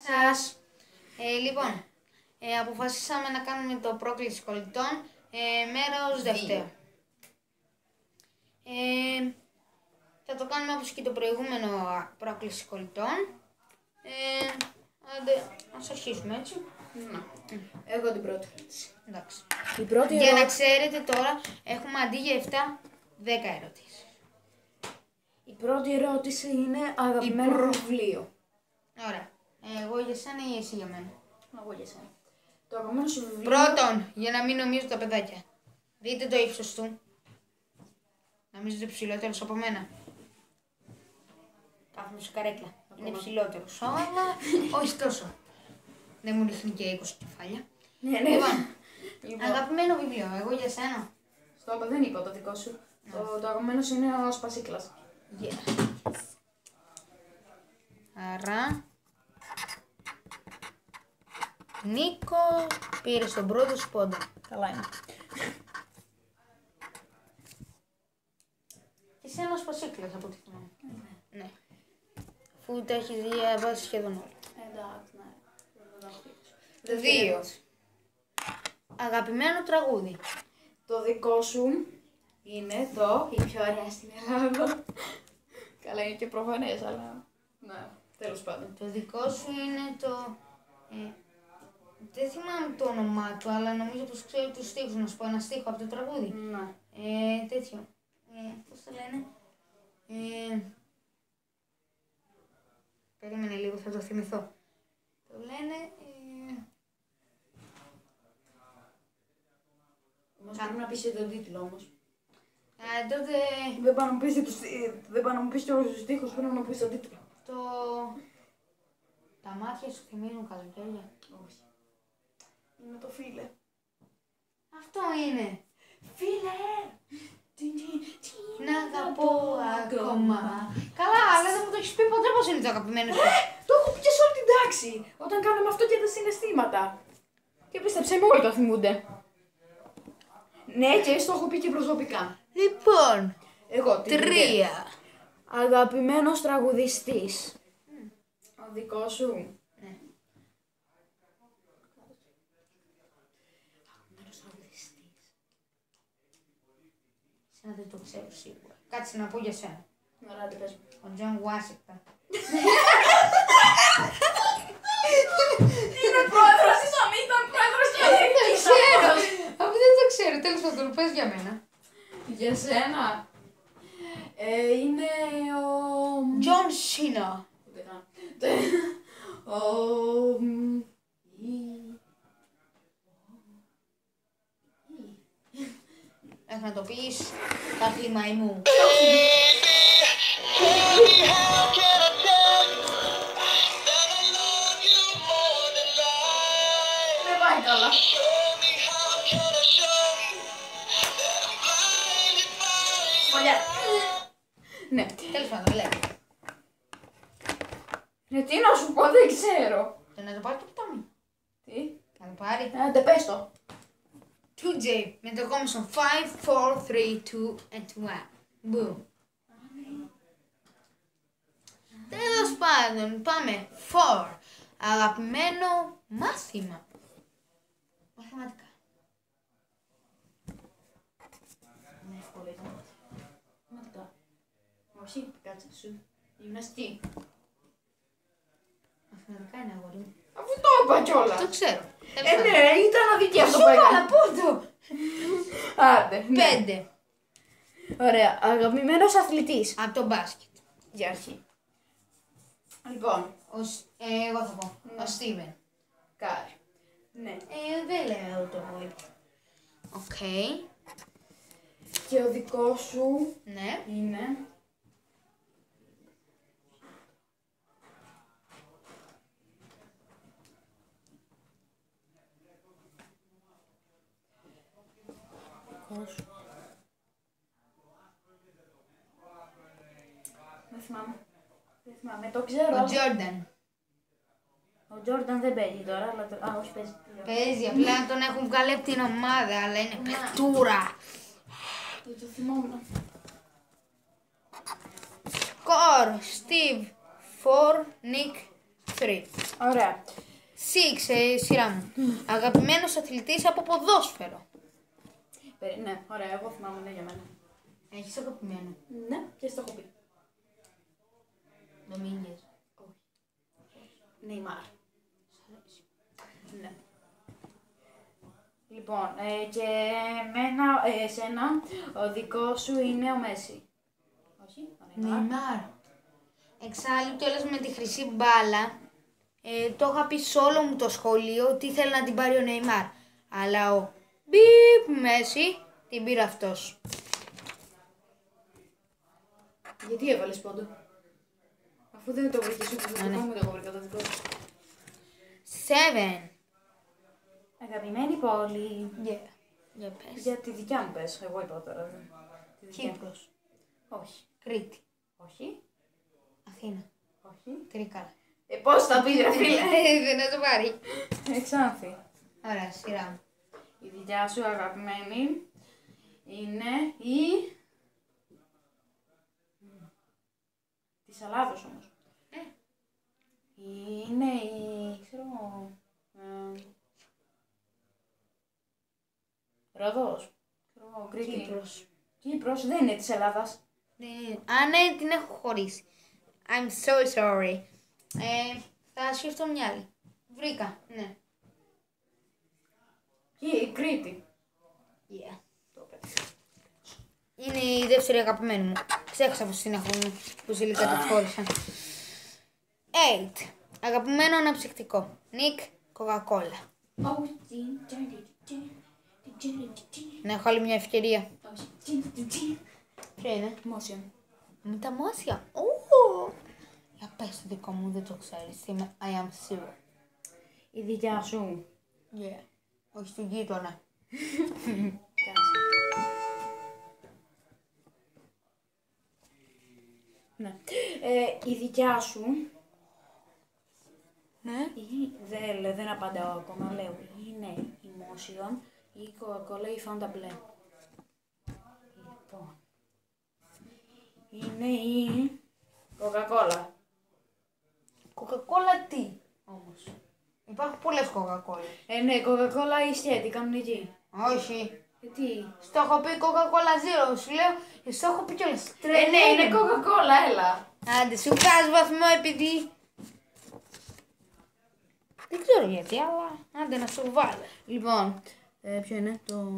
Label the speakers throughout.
Speaker 1: σας. Λοιπόν, αποφασίσαμε να κάνουμε το πρόκληση κολλητών μέρος δεύτερο. Θα το κάνουμε όπως και το προηγούμενο πρόκληση κολλητών. Ας αρχίσουμε έτσι.
Speaker 2: Να. Έχω την πρώτη ερώτηση.
Speaker 1: Εντάξει.
Speaker 2: Η πρώτη
Speaker 1: Για να ξέρετε τώρα, έχουμε αντί για 7, 10 ερωτήσεις.
Speaker 2: Η πρώτη ερώτηση είναι αγαπημένο βιβλίο.
Speaker 1: Ωραία. Εγώ για σένα ή εσύ για μένα?
Speaker 2: Εγώ για σένα. Το αγαπημένο σου βιβλίο.
Speaker 1: Πρώτον, για να μην νομίζουν τα παιδάκια. Δείτε το ύψος του. Νομίζετε ψηλότερος από μένα. Κάθομαι σε καρέκλα. Είναι ψηλότερος. Αλλά όχι τόσο. Δεν μου ρίχνει και 20 κεφάλια.
Speaker 2: Ναι.
Speaker 1: Λοιπόν, αγαπημένο βιβλίο. Εγώ για σένα.
Speaker 2: Στο άλλο δεν είπα το δικό σου. Το αγαπημένο σου είναι ο Σπασίκλας.
Speaker 1: Yeah. Άρα, Νίκο πήρε στον πρώτο σου πόντο.
Speaker 2: Καλά είναι.
Speaker 1: Και εσύ ένας Σπασίκλας από ό,τι θυμάμαι. Ναι. Αφού τα έχεις διαβάσει σχεδόν όλα.
Speaker 2: Εντάξει, ναι.
Speaker 1: 2. Αγαπημένο τραγούδι.
Speaker 2: Το δικό σου είναι το «Η πιο ωραία στην Ελλάδα». Καλά, είναι και προφανές, αλλά ναι, τέλος πάντων.
Speaker 1: Το δικό σου είναι το... δεν θυμάμαι το όνομά του, αλλά νομίζω πως ξέρω τους στίχους. Να σου πω ένα στίχο από το τραγούδι.
Speaker 2: Ναι.
Speaker 1: Τέτοιο. Πώς το λένε. Περίμενε λίγο, θα το θυμηθώ. Το λένε...
Speaker 2: Μας πρέπει να πεις τον τίτλο όμως.
Speaker 1: τότε...
Speaker 2: Δεν πάω να μου πεις όλους τους στίχους, πρέπει να μου πεις τον τίτλο.
Speaker 1: Τα μάτια σου θυμίζουν καλοκαίρια.
Speaker 2: Όχι. Είναι το φίλε.
Speaker 1: Αυτό είναι.
Speaker 2: Φίλε!
Speaker 1: Να αγαπώ ακόμα. Καλά, αλλά δεν μου το έχεις πει ποτέ πως είναι το αγαπημένο σου.
Speaker 2: Το έχω πει και σε όλη την τάξη. Όταν κάναμε αυτό και τα συναισθήματα. Και πίστεψε με, όλοι το θυμούνται. Ναι, και το έχω πει και προσωπικά.
Speaker 1: Λοιπόν,
Speaker 2: Εγώ,
Speaker 1: 3.
Speaker 2: Αγαπημένος τραγουδιστής. Ο δικός σου.
Speaker 1: Ναι.
Speaker 2: Αγαπημένος τραγουδιστής.
Speaker 1: Σένα δεν το ξέρω σίγουρα. Κάτσε να πω για σένα.
Speaker 2: Ωραία, τι πες μου.
Speaker 1: Ο Τζον Ουάσιγκτον.
Speaker 2: Είναι πρόεδρος της ΑΜΗ, ήταν πρόεδρος και
Speaker 1: Δεν ξέρω. Αυτό δεν το ξέρω. Τέλος πάντων, πες για μένα.
Speaker 2: Για σένα. Είναι ο...
Speaker 1: Τζον Σίνα. Έχω να το πεις. Κάθλι μαϊμού.
Speaker 2: Δεν πάει καλά. Μολιά. Ναι.
Speaker 1: Τέλος πάντων, λέει.
Speaker 2: Τι να σου πω, δεν ξέρω.
Speaker 1: Να το πάρει το ποτάμι.
Speaker 2: Τι.
Speaker 1: Να το πάρει.
Speaker 2: Άντε πες το.
Speaker 1: 2J με το κόμισον 5, 4, 3, 2 and 1. Boom. Τέλος πάντων, πάμε. 4. Αγαπημένο μάθημα. Μαθηματικά.
Speaker 2: Ναι, εύκολο ήταν. Μαθηματικά. Όχι, κάτσε σου. Γυμναστική.
Speaker 1: Μαθηματικά είναι αγόρι μου.
Speaker 2: Αφού το είπα κιόλας.
Speaker 1: Το ξέρω.
Speaker 2: Ναι, ήταν αδικία αυτό
Speaker 1: Σου
Speaker 2: που
Speaker 1: έκανα
Speaker 2: έκανα.
Speaker 1: πόντο.
Speaker 2: Άντε.
Speaker 1: 5.
Speaker 2: Ωραία. Αγαπημένος αθλητής.
Speaker 1: Από το μπάσκετ.
Speaker 2: Για αρχή. Λοιπόν.
Speaker 1: Εγώ θα πω. Ο Στίβεν.
Speaker 2: Κάρι. Ναι.
Speaker 1: Δεν λέω το εγώ. Οκ.
Speaker 2: Και ο δικός σου
Speaker 1: Ναι.
Speaker 2: είναι... Δεν θυμάμαι. Το ξέρω.
Speaker 1: Ο Τζόρνταν.
Speaker 2: Ο Τζόρνταν δεν παίζει τώρα, αλλά το... Α, όχι παίζει.
Speaker 1: Παίζει, απλά τον έχουν βγάλει από την ομάδα, αλλά είναι παιχτούρα.
Speaker 2: Δεν το θυμόμουν.
Speaker 1: Σκορ, Steve 4, Nick 3.
Speaker 2: Ωραία.
Speaker 1: 6, σειρά μου. Αγαπημένος αθλητής από ποδόσφαιρο.
Speaker 2: Ναι, ωραία, εγώ θυμάμαι, ναι, για μένα.
Speaker 1: Έχεις αγαπημένο.
Speaker 2: Ναι, και στο έχω πει.
Speaker 1: Ντομίνγκες.
Speaker 2: Νεϊμάρ. Ναι. Λοιπόν, και εμένα, εσένα, ο δικός σου είναι ο Μέση. Όχι, ο Νεϊμάρ.
Speaker 1: Νεϊμάρ. Εξάλλου κιόλας με τη χρυσή μπάλα, το είχα πει σε όλο μου το σχολείο ότι ήθελε να την πάρει ο Νεϊμάρ. Αλλά ο Μπιπ Μέση την πήρε αυτός.
Speaker 2: Γιατί έβαλες πόντο? Αφού δεν το βρήκες ούτε το δικό μου, το βρήκα το δικό σου.
Speaker 1: 7.
Speaker 2: Αγαπημένη πόλη.
Speaker 1: Για πες.
Speaker 2: Για τη δικιά μου πες, εγώ είπα τώρα. Τη δικιά μου.
Speaker 1: Κύπρος.
Speaker 2: Όχι.
Speaker 1: Κρήτη.
Speaker 2: Όχι.
Speaker 1: Αθήνα.
Speaker 2: Όχι.
Speaker 1: Τρίκαλα.
Speaker 2: Πώς θα πει ρε φίλε.
Speaker 1: Δεν να το πάρει.
Speaker 2: Εξάνθη.
Speaker 1: Ωραία, σειρά μου.
Speaker 2: Η δικιά σου αγαπημένη είναι η... Της Ελλάδος όμως. Είναι η... ξέρω... Ροδός. Ξέρω, Κρήτη.
Speaker 1: Κύπρος.
Speaker 2: Κύπρος δεν είναι της Ελλάδας.
Speaker 1: Ναι, την έχω χωρίσει. I'm so sorry. Θα σκεφτώ μια άλλη. Βρήκα, ναι.
Speaker 2: Η Κρήτη.
Speaker 1: Yeah.
Speaker 2: Το πέτυχα.
Speaker 1: Είναι η δεύτερη αγαπημένη μου. Ξέχασα πως την έχω, που ζήλικα τα χώρισαν. 8. Αγαπημένο αναψυκτικό. Νικ, Coca-Cola. Να έχω άλλη μια ευκαιρία. Ποια είναι?
Speaker 2: Μόσιον.
Speaker 1: Με τα μόσια. Για πες το δικό μου, δεν το ξέρεις. Είμαι I am sure.
Speaker 2: Η δικιά σου.
Speaker 1: Yeah. Όχι του γείτονα.
Speaker 2: Ναι. Η δικιά σου.
Speaker 1: Ναι.
Speaker 2: Δεν απαντάω ακόμα, λέω. Είναι η Μόσιον, η Coca-Cola ή η Fanta μπλε. Λοιπόν. Είναι η Coca-Cola.
Speaker 1: Coca-Cola τι όμως? Υπάρχουν πολλές Coca-Cola.
Speaker 2: Ναι, Coca-Cola ή σκέτη, κανονική.
Speaker 1: Όχι.
Speaker 2: Τι.
Speaker 1: Στο έχω πει Coca-Cola Zero, σου λέω. Στο έχω πει κιόλας.
Speaker 2: Ναι, είναι Coca-Cola, έλα.
Speaker 1: Άντε, σου βγάζω βαθμό επειδή... Δεν ξέρω γιατί, αλλά άντε να σου βάλω.
Speaker 2: Λοιπόν, ποιο είναι το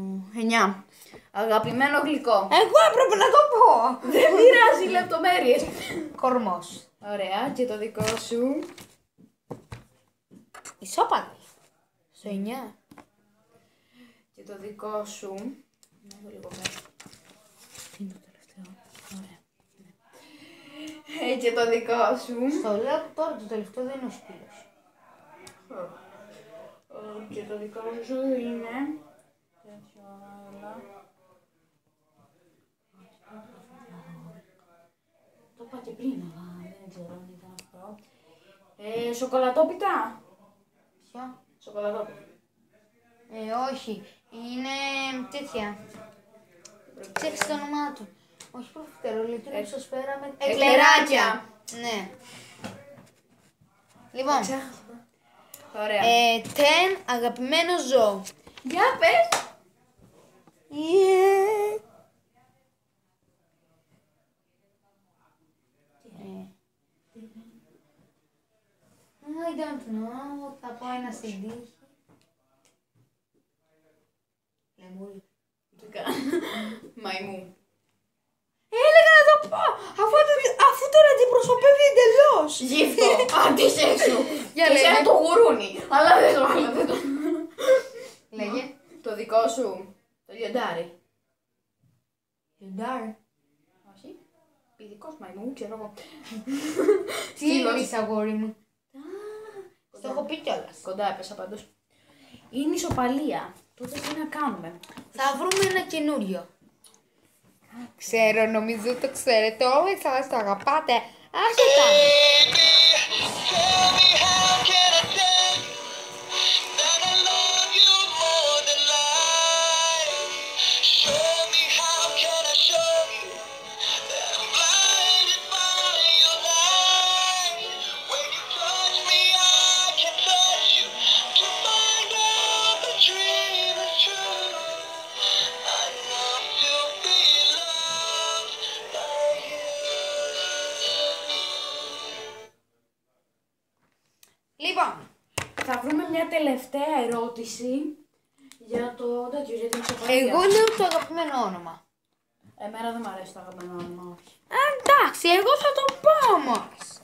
Speaker 2: 9. Αγαπημένο γλυκό.
Speaker 1: Εγώ έπρεπε να το πω.
Speaker 2: Δεν πειράζει λεπτομέρειες.
Speaker 1: Κορμός.
Speaker 2: Ωραία, και το δικό σου.
Speaker 1: Ισόπαλη. Στο 9.
Speaker 2: Και το δικό σου. Να δω λίγο μέσα. Είναι το τελευταίο. Ωραία. Και το δικό σου.
Speaker 1: Στο λέω τώρα το τελευταίο δεν είναι ο Σπύρος.
Speaker 2: Και το δικό σου είναι. Τέτοιο άλλα. Το είπα και πριν, αλλά δεν ξέρω αν ήταν αυτό. Σοκολατόπιτα.
Speaker 1: Ποιο?
Speaker 2: Σοκολατόπιτα.
Speaker 1: Όχι. Είναι τέτοια. Ξέχασα το όνομά του. Όχι προφιτερό, λειτουργεί στο σπέρα με...
Speaker 2: Εκλεράκια.
Speaker 1: Ναι. Λοιπόν.
Speaker 2: Ωραία.
Speaker 1: 10 αγαπημένο ζώο.
Speaker 2: Για πες.
Speaker 1: Yeah. I don't know. Θα πω ένα στην τύχη. Λεμούρι.
Speaker 2: Μαϊμού.
Speaker 1: Έλεγα να το πω, αφού τώρα αντιπροσωπεύει εντελώς.
Speaker 2: Γύφτο. Αντισέξου.
Speaker 1: Για
Speaker 2: Και εσένα
Speaker 1: λέγε.
Speaker 2: το γουρούνι. Αλλά δεν το άλλο. Δεν το...
Speaker 1: Λέγε.
Speaker 2: Το δικό σου. Το λιοντάρι.
Speaker 1: Λιοντάρι.
Speaker 2: Όχι. Πηδικός μαϊμού, ξέρω εγώ.
Speaker 1: Τι εννοείς αγόρι μου?
Speaker 2: Κοντά.
Speaker 1: Το έχω πει κιόλας.
Speaker 2: Κοντά έπεσα πάντως. Είναι ισοπαλία. Τότε τι να κάνουμε.
Speaker 1: Θα βρούμε ένα καινούριο. Ξέρω, νομίζω το ξέρετε όλοι σας, το αγαπάτε. Ας το κάνουμε.
Speaker 3: Tell me how can I tell you that I love you more than life? Show me how can I show you that I'm blinded by your light? When you touch me,
Speaker 1: Λοιπόν,
Speaker 2: Θα βρούμε μια τελευταία ερώτηση για το τέτοιο, για την ισοπαλία.
Speaker 1: εγώ λέω το αγαπημένο όνομα.
Speaker 2: Εμένα δεν μου αρέσει το αγαπημένο όνομα, όχι.
Speaker 1: Εντάξει, εγώ θα το πω όμως.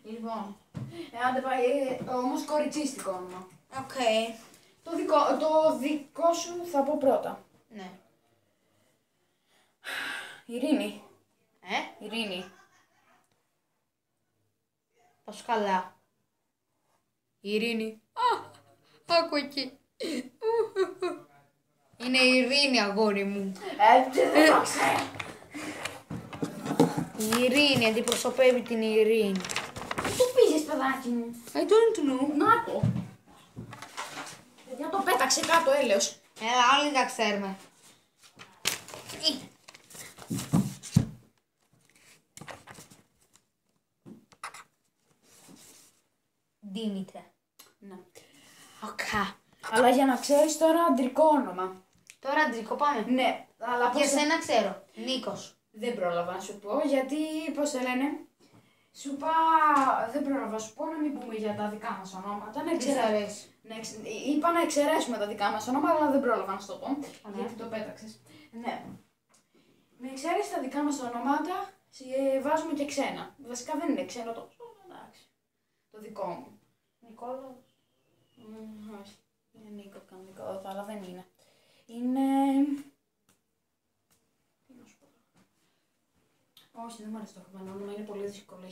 Speaker 2: Λοιπόν, άντε πάει, όμως κοριτσίστικο όνομα.
Speaker 1: Οκ.
Speaker 2: Το δικό σου θα πω πρώτα.
Speaker 1: Ναι.
Speaker 2: Ειρήνη.
Speaker 1: Ειρήνη. Πας καλά. Ειρήνη. Άκου εκεί. Είναι η Ειρήνη, αγόρι μου.
Speaker 2: Δεν το ξέρω.
Speaker 1: Η Ειρήνη αντιπροσωπεύει την Ειρήνη.
Speaker 2: Πού πήγες, παιδάκι μου.
Speaker 1: I don't know.
Speaker 2: Να το. Παιδιά, το πέταξε κάτω, έλεος.
Speaker 1: Έλα, όλοι τα ξέρουμε. Δήμητρα.
Speaker 2: Ναι.
Speaker 1: Οκ.
Speaker 2: Αλλά για να ξέρεις τώρα αντρικό όνομα.
Speaker 1: Τώρα αντρικό πάμε.
Speaker 2: Ναι, αλλά
Speaker 1: Για σένα ξέρω. Νίκος.
Speaker 2: Δεν πρόλαβα να σου πω, γιατί, πώς το λένε, σου είπα, δεν πρόλαβα να σου πω να μην πούμε για τα δικά μας ονόματα.
Speaker 1: Δεν σ' αρέσει.
Speaker 2: Είπα να εξαιρέσουμε τα δικά μας ονόματα, αλλά δεν πρόλαβα να σου το πω,
Speaker 1: Ωραία.
Speaker 2: γιατί το πέταξες. Ναι. Με εξαίρεση τα δικά μας ονόματα, βάζουμε και ξένα. Βασικά δεν είναι ξένο τόσο, εντάξει. Το δικό μου.
Speaker 1: Νικόλαος.
Speaker 2: Όχι. Είναι Νίκο κανονικό, αλλά δεν είναι. Είναι... Τι να σου πω. Όχι, δεν μου αρέσει το αγαπημένο όνομα, είναι πολύ δύσκολο.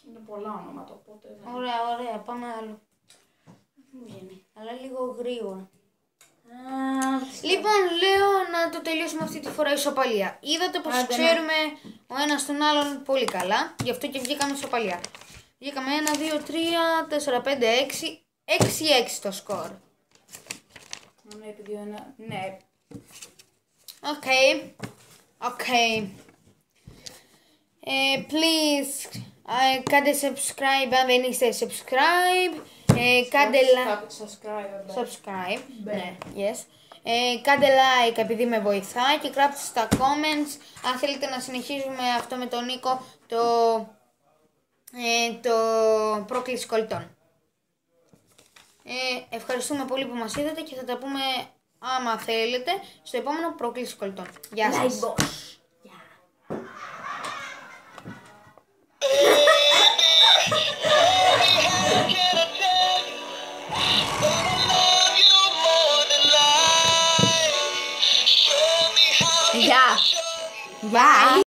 Speaker 2: Είναι πολλά ονόματα, οπότε δεν...
Speaker 1: Ωραία, ωραία. Πάμε άλλο.
Speaker 2: Δεν μου βγαίνει.
Speaker 1: Αλλά λίγο γρήγορα. Λοιπόν, λέω να το τελειώσουμε αυτή τη φορά ισοπαλία. Είδατε πως
Speaker 2: Άντε, ναι.
Speaker 1: ξέρουμε ο ένας τον άλλον πολύ καλά. Γι' αυτό και βγήκαμε ισοπαλία. Βγήκαμε 1, 2, 3, 4, 5, 6. 6-6 το σκορ.
Speaker 2: Ναι, επειδή ένα... Ναι.
Speaker 1: Οκ. Please, κάντε subscribe αν δεν είστε subscribe. Κάντε like. Subscribe. Ναι, yes. Κάντε like επειδή με βοηθάει και γράψτε στα comments αν θέλετε να συνεχίζουμε αυτό με τον Νίκο το πρόκληση κολλητών. Ευχαριστούμε πολύ που μας είδατε και θα τα πούμε άμα θέλετε στο επόμενο πρόκληση κολλητών. Γεια σας.
Speaker 2: Γεια. Γεια.